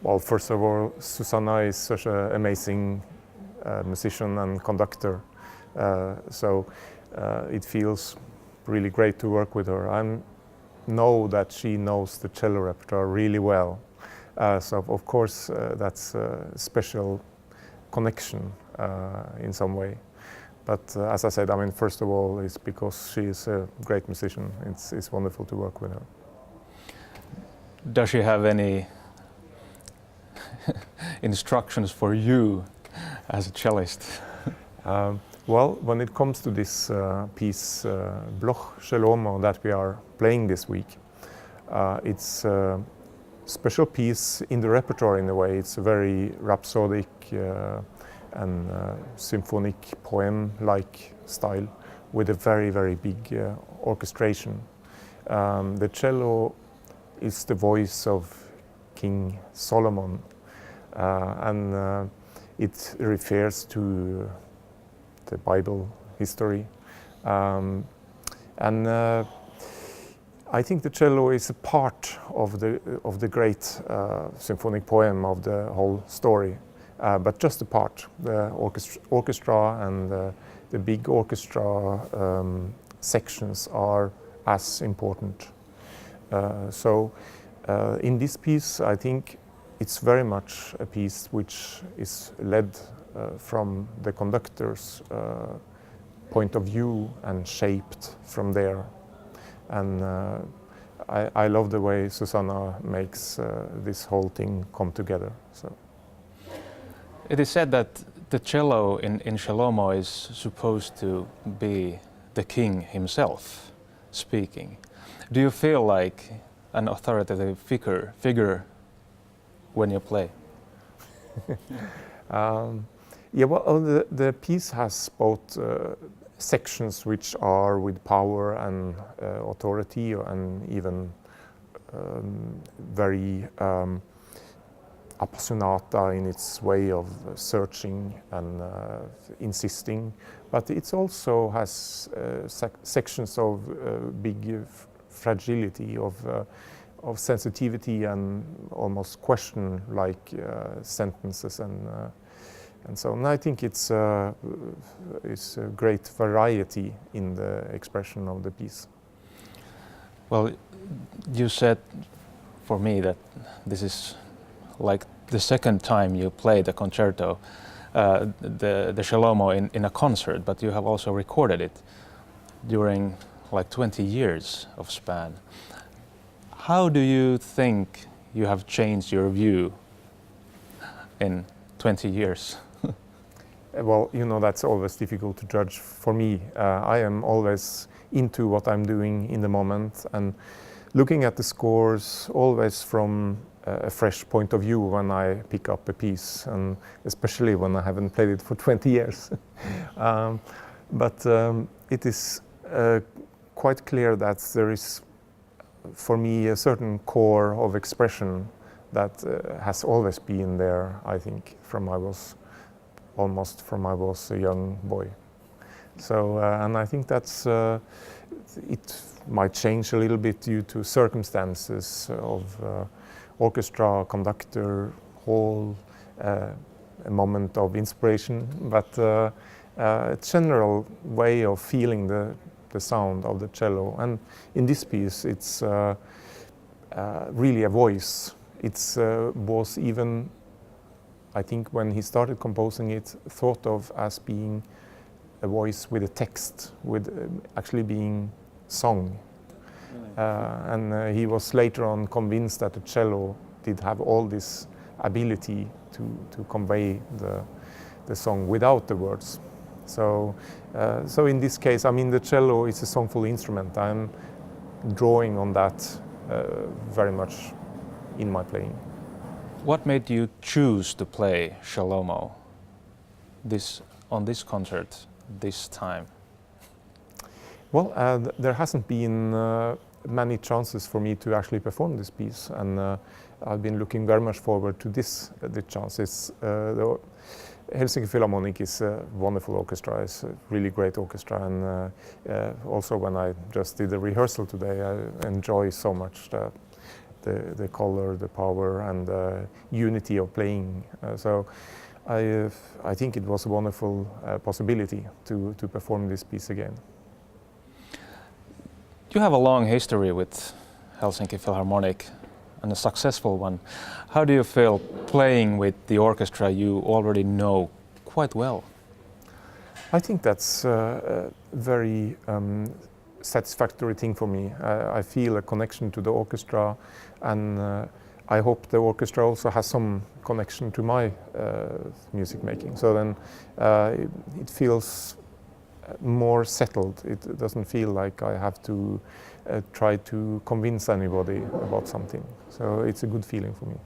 Well, first of all, Susanna is such an amazing musician and conductor, so it feels really great to work with her. I know that she knows the cello repertoire really well, so of course that's a special connection in some way. But as I said, I mean, first of all, it's because she is a great musician. It's wonderful to work with her. Does she have any instructions for you as a cellist? Well, when it comes to this piece, Bloch Schelomo, that we are playing this week, it's a special piece in the repertoire in a way. It's a very rhapsodic and symphonic poem-like style with a very, very big orchestration. The cello is the voice of King Solomon, and it refers to the Bible history. And I think the cello is a part of the great symphonic poem of the whole story, but just a part. The orchestra and the big orchestra sections are as important. So in this piece, I think it's very much a piece which is led from the conductor's point of view and shaped from there. And I love the way Susanna makes this whole thing come together. So. It is said that the cello in Schelomo is supposed to be the king himself speaking. Do you feel like an authoritative figure when you play? Yeah, well, the piece has both sections which are with power and authority, and even very appassionata in its way of searching and insisting, but it also has sections of big fragility, of sensitivity and almost question-like sentences and so on. I think it's a great variety in the expression of the piece. Well, you said for me that this is like the second time you play the concerto, the Schelomo in a concert, but you have also recorded it during like 20 years of span. How do you think you have changed your view in 20 years? Well, you know, that's always difficult to judge for me. I am always into what I'm doing in the moment and looking at the scores always from a fresh point of view when I pick up a piece, and especially when I haven't played it for 20 years. But it is quite clear that there is, for me, a certain core of expression that has always been there, I think, from I was a young boy. So, and I think that's, it might change a little bit due to circumstances of orchestra, conductor, hall, a moment of inspiration, but a general way of feeling the sound of the cello. And in this piece, it's really a voice. It was even, I think, when he started composing it, thought of as being a voice with a text, with actually being sung. And he was later on convinced that the cello did have all this ability to convey the song without the words. So, so in this case, I mean, the cello is a songful instrument. I'm drawing on that very much in my playing. What made you choose to play Schelomo on this concert this time? Well, there hasn't been many chances for me to actually perform this piece, and I've been looking very much forward to the chances. The Helsinki Philharmonic is a wonderful orchestra. It's a really great orchestra, and also when I just did the rehearsal today, I enjoy so much the the color, the power, and the unity of playing. So I think it was a wonderful possibility to perform this piece again. You have a long history with Helsinki Philharmonic and a successful one. How do you feel playing with the orchestra you already know quite well? I think that's a very satisfactory thing for me. I feel a connection to the orchestra, and I hope the orchestra also has some connection to my music making. So then it feels more settled. It doesn't feel like I have to try to convince anybody about something. So it's a good feeling for me.